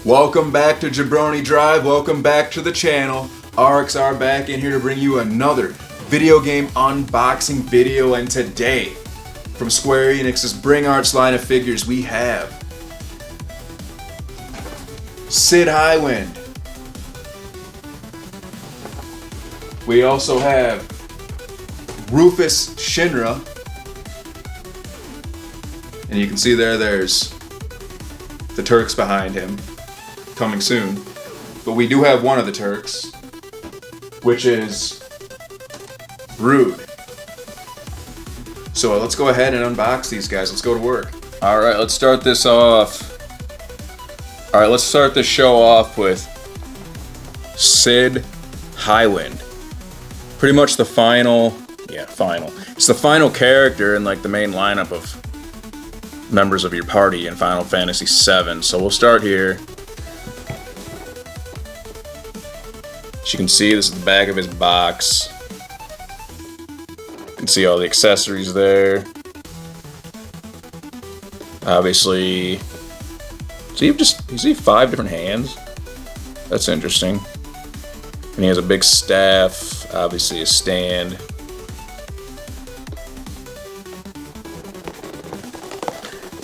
Welcome back to Jabroni Drive, welcome back to the channel. RXR back in here to bring you another video game unboxing video, and today, from Square Enix's Bring Arts line of figures, we have Sid Highwind. We also have Rufus Shinra. And you can see there's the Turks behind him, coming soon. But we do have one of the Turks, which is Rude. So let's go ahead and unbox these guys. Let's go to work. Alright, let's start this off. Alright, let's start this show off with Sid Highwind. Pretty much the final. It's the final character in like the main lineup of members of your party in Final Fantasy VII. So we'll start here. As you can see, this is the back of his box. You can see all the accessories there. Obviously, you see 5 different hands? That's interesting. And he has a big staff, obviously a stand.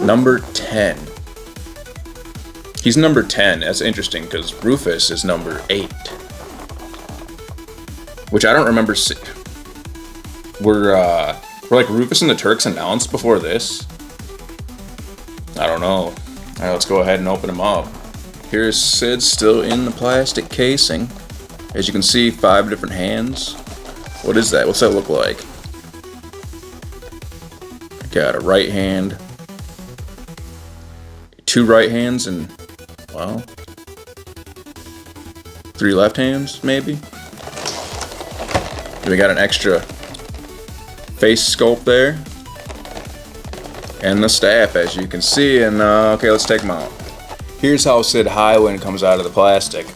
Number 10. He's number 10. That's interesting because Rufus is number 8. Which I don't remember. Were like Rufus and the Turks announced before this? I don't know. Alright, let's go ahead and open him up. Here's Sid still in the plastic casing. As you can see, 5 different hands. What is that? What's that look like? Got a right hand. 2 right hands and, well, 3 left hands, maybe? We got an extra face sculpt there. And the staff, as you can see. And, okay, let's take him out. Here's how Sid Highwind comes out of the plastic.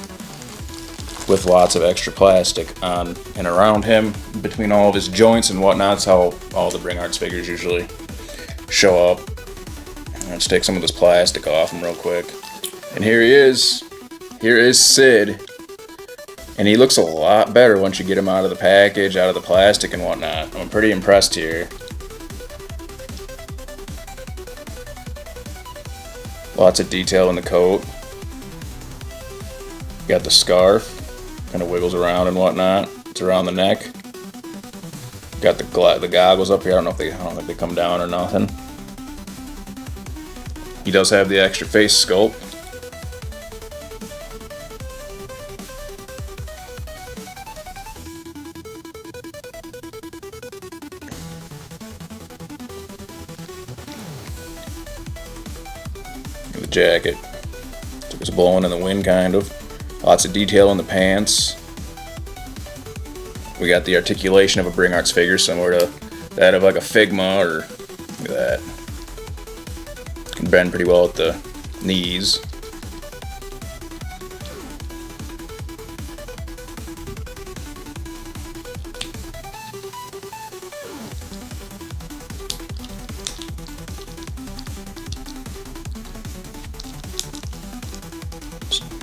With lots of extra plastic on and around him, between all of his joints and whatnot. That's how all the Bring Arts figures usually show up. Let's take some of this plastic off him real quick. And here he is. Here is Sid. And he looks a lot better once you get him out of the package, out of the plastic and whatnot. I'm pretty impressed here. Lots of detail in the coat. Got the scarf. Kind of wiggles around and whatnot. It's around the neck. Got the goggles up here. I don't think they come down or nothing. He does have the extra face sculpt. And the jacket. So it's blowing in the wind, kind of. Lots of detail in the pants. We got the articulation of a Bring Arts figure, similar to that of like a Figma, or look at that. Can bend pretty well at the knees.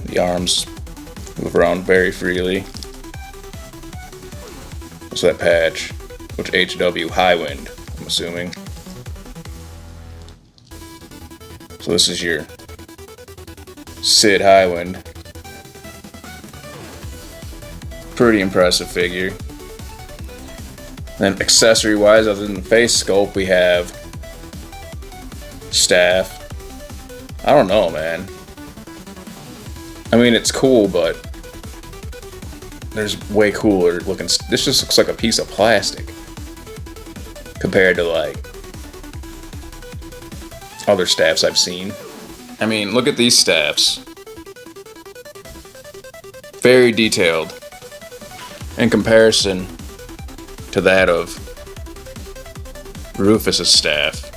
The arms move around very freely. What's that patch? Which HW? Highwind, I'm assuming. So this is your Sid Highwind. Pretty impressive figure. Then accessory wise, other than the face sculpt, we have staff. I don't know, man. I mean, it's cool, but there's way cooler looking. This just looks like a piece of plastic compared to like other staffs I've seen. I mean, look at these staffs. Very detailed in comparison to that of Rufus's staff.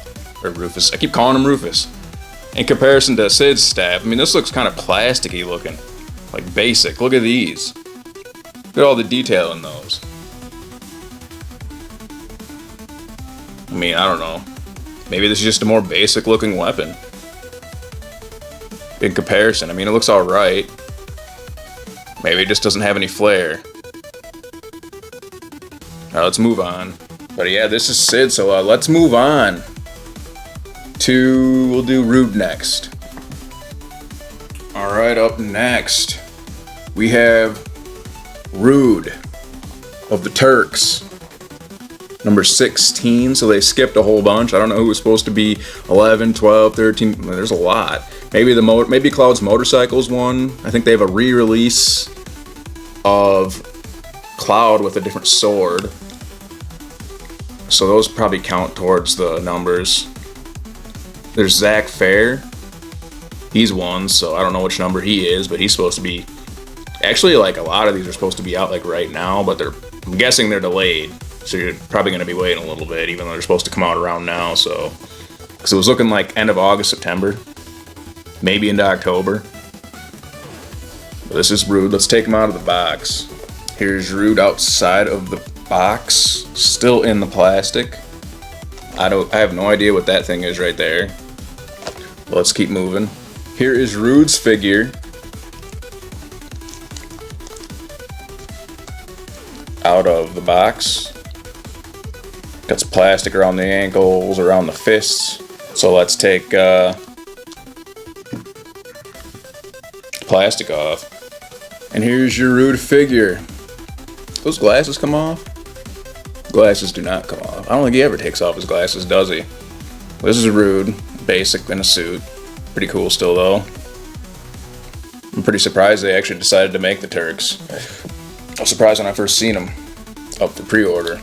Or Rufus. I keep calling him Rufus. In comparison to Sid's staff, I mean, this looks kind of plasticky looking. Like basic. Look at these. Look at all the detail in those. I mean, I don't know. Maybe this is just a more basic looking weapon. in comparison. I mean, it looks alright. Maybe it just doesn't have any flair. Alright, let's move on. But yeah, this is Sid, so let's move on to... we'll do Rude next. Alright, up next, we have Rude of the Turks. Number 16, so they skipped a whole bunch. I don't know who was supposed to be 11, 12, 13. There's a lot. Maybe Cloud's Motorcycles one. I think they have a re-release of Cloud with a different sword. So those probably count towards the numbers. There's Zach Fair. He's one, so I don't know which number he is, but he's supposed to be... Actually, like, a lot of these are supposed to be out, like, right now, but I'm guessing they're delayed. So you're probably going to be waiting a little bit, even though they're supposed to come out around now, so... Because it was looking like end of August, September. Maybe into October. But this is Rude. Let's take him out of the box. Here's Rude outside of the box. Still in the plastic. I have no idea what that thing is right there. Let's keep moving. Here is Rude's figure. Out of the box. Got some plastic around the ankles, around the fists. So let's take plastic off. And here's your Rude figure. Those glasses come off? Glasses do not come off. I don't think he ever takes off his glasses, does he? This is Rude, basic in a suit. Pretty cool still though. I'm pretty surprised they actually decided to make the Turks. I was surprised when I first seen them up for pre-order.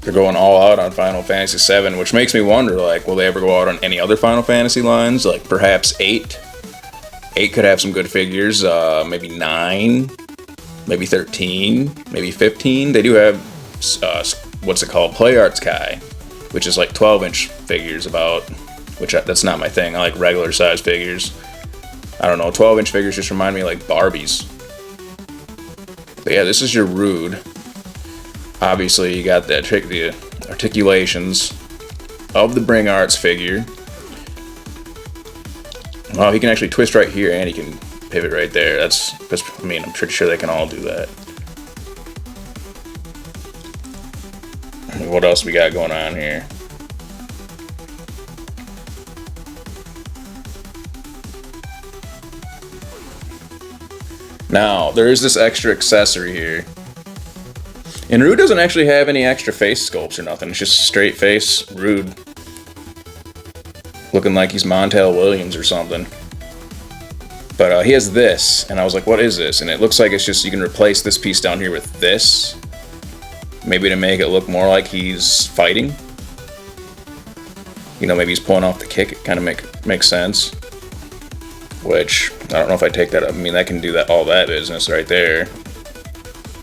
They're going all out on Final Fantasy VII, which makes me wonder, like, will they ever go out on any other Final Fantasy lines? Like, perhaps 8? 8 could have some good figures. Maybe 9? Maybe 13? Maybe 15? They do have, what's it called? Play Arts Kai, which is like 12-inch figures about, that's not my thing. I like regular size figures. I don't know, 12-inch figures just remind me of like Barbies. But yeah, this is your Rude. Obviously, you got the articulations of the Bring Arts figure. Well, he can actually twist right here, and he can pivot right there. I mean, I'm pretty sure they can all do that. What else we got going on here? Now, there is this extra accessory here. And Rude doesn't actually have any extra face sculpts or nothing. It's just straight face Rude. Looking like he's Montel Williams or something. But he has this, and I was like, what is this? And it looks like it's just, you can replace this piece down here with this. Maybe to make it look more like he's fighting. You know, maybe he's pulling off the kick. It kind of makes sense. Which, I don't know if I take that up. I mean, that can do all that business right there.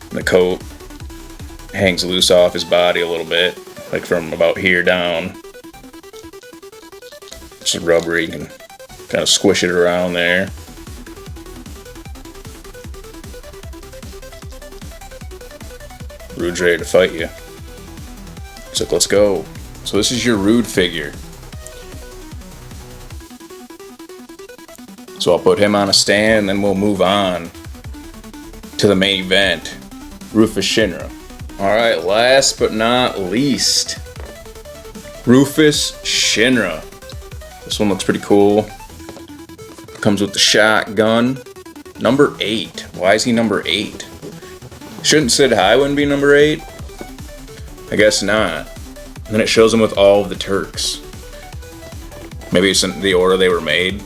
And the coat hangs loose off his body a little bit, like from about here down. It's rubbery, you can kind of squish it around there. Rude's ready to fight you. So let's go. So this is your Rude figure. So I'll put him on a stand, and then we'll move on to the main event, Rufus Shinra. Alright, last but not least, Rufus Shinra. This one looks pretty cool. Comes with the shotgun. Number 8. Why is he number 8? Shouldn't Sid Highwind be number 8? I guess not. And then it shows him with all of the Turks. Maybe it's in the order they were made.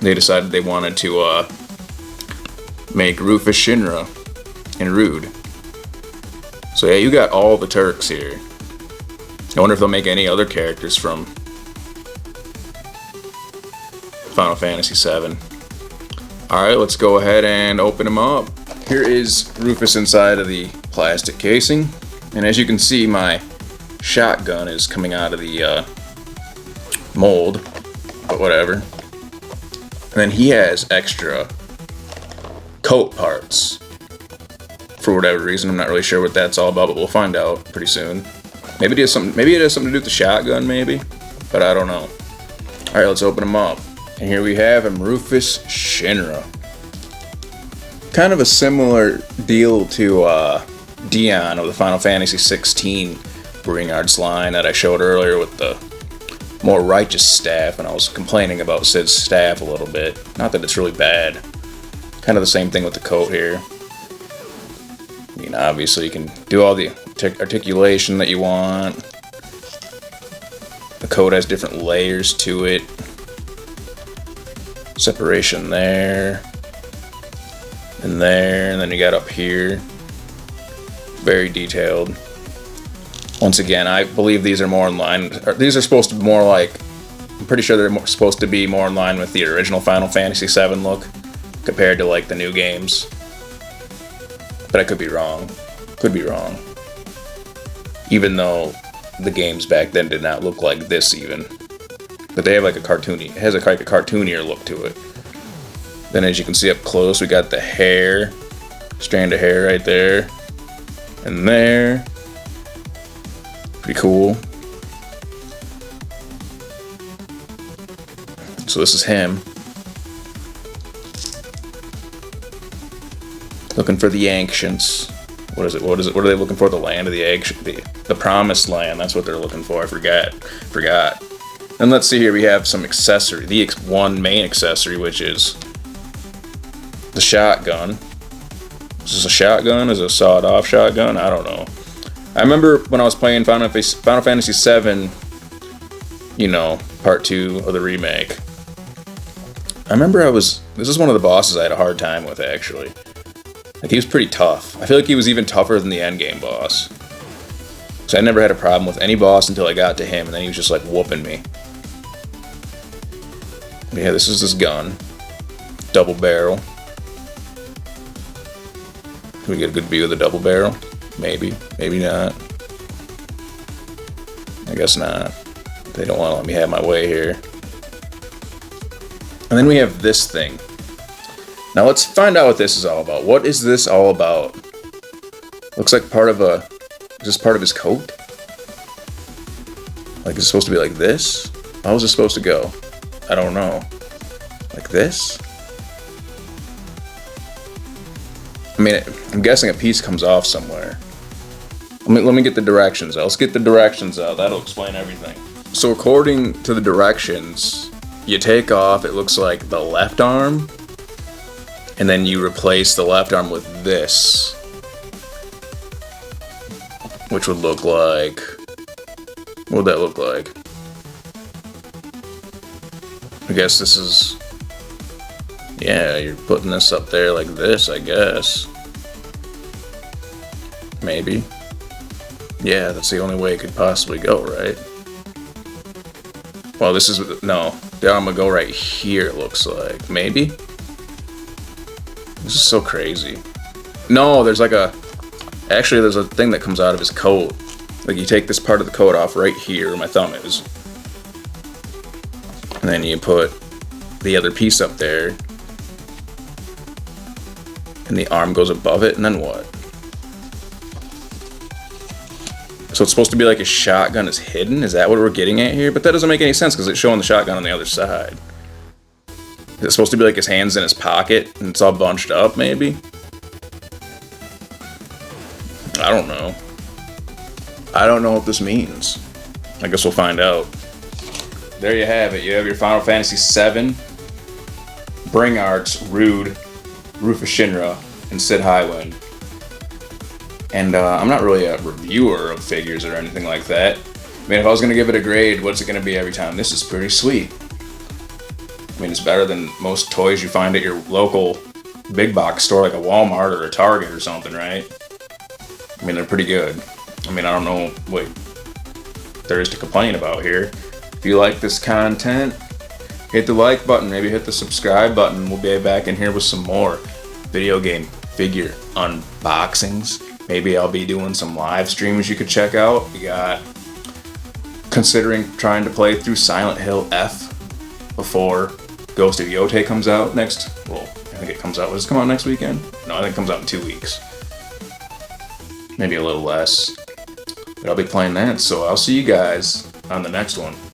They decided they wanted to make Rufus Shinra and Rude. So yeah, you got all the Turks here. I wonder if they'll make any other characters from Final Fantasy VII. Alright, let's go ahead and open them up. Here is Rufus inside of the plastic casing. And as you can see, my shotgun is coming out of the mold. But whatever. And then he has extra coat parts. For whatever reason, I'm not really sure what that's all about, but we'll find out pretty soon. Maybe it has something to do with the shotgun, maybe? but I don't know. Alright, let's open him up. And here we have him, Rufus Shinra. Kind of a similar deal to Dion of the Final Fantasy 16 Bring Arts line that I showed earlier with the more righteous staff, and I was complaining about Cid's staff a little bit. Not that it's really bad. Kind of the same thing with the coat here. I mean, obviously you can do all the articulation that you want. The coat has different layers to it. Separation there. And there, and then you got up here. Very detailed. Once again, I believe these are more in line, or these are supposed to be more like, I'm pretty sure they're supposed to be more in line with the original Final Fantasy VII look, compared to like the new games. But I could be wrong. Could be wrong. Even though the games back then did not look like this even. But they have like a cartoony, it has like a cartoonier look to it. Then as you can see up close, we got the hair, strand of hair right there, and there. Pretty cool. So this is him. Looking for the ancients. What is it? What are they looking for? The land of the the promised land. That's what they're looking for. I forgot. And let's see here. We have some accessory. The one main accessory, which is the shotgun. Is this a shotgun? Is it a sawed-off shotgun? I don't know. I remember when I was playing Final Fantasy VII, you know, part 2 of the remake. I remember this is one of the bosses I had a hard time with, actually. Like, he was pretty tough. I feel like he was even tougher than the endgame boss. So I never had a problem with any boss until I got to him, and then he was just like whooping me. But yeah, this is this gun. Double barrel. Can we get a good view of the double barrel? Maybe. Maybe not. I guess not. They don't want to let me have my way here. And then we have this thing. Now let's find out what this is all about. What is this all about? Looks like part of a... Is this part of his coat? Like, is it supposed to be like this? How is it supposed to go? I don't know. Like this? I mean, I'm guessing a piece comes off somewhere. Let me get the directions out. Let's get the directions out. That'll explain everything. So according to the directions, you take off, it looks like the left arm, and then you replace the left arm with this, which would look like... What would that look like? I guess this is... Yeah, you're putting this up there like this, I guess. Maybe. Yeah, that's the only way it could possibly go, right? Well, this is... No. The arm would go right here, it looks like. Maybe? This is so crazy. No, there's like a... Actually, there's a thing that comes out of his coat. Like, you take this part of the coat off right here, where my thumb is. And then you put the other piece up there. And the arm goes above it, and then what? So it's supposed to be like a shotgun is hidden? Is that what we're getting at here? But that doesn't make any sense, because it's showing the shotgun on the other side. Is it supposed to be like his hands in his pocket, and it's all bunched up, maybe? I don't know. I don't know what this means. I guess we'll find out. There you have it. You have your Final Fantasy VII, Bring Arts, Rude, Rufus Shinra, and Cid Highwind. And I'm not really a reviewer of figures or anything like that. I mean, if I was going to give it a grade, what's it going to be every time? This is pretty sweet. I mean, it's better than most toys you find at your local big box store, like a Walmart or a Target or something, right? I mean, they're pretty good. I mean, I don't know what there is to complain about here. If you like this content, hit the like button, maybe hit the subscribe button. We'll be back in here with some more video game figure unboxings. Maybe I'll be doing some live streams you could check out. We got considering trying to play through Silent Hill F before Ghost of Yotei comes out next. Well, I think it comes out. Does it come out next weekend? No, I think it comes out in 2 weeks. Maybe a little less. But I'll be playing that, so I'll see you guys on the next one.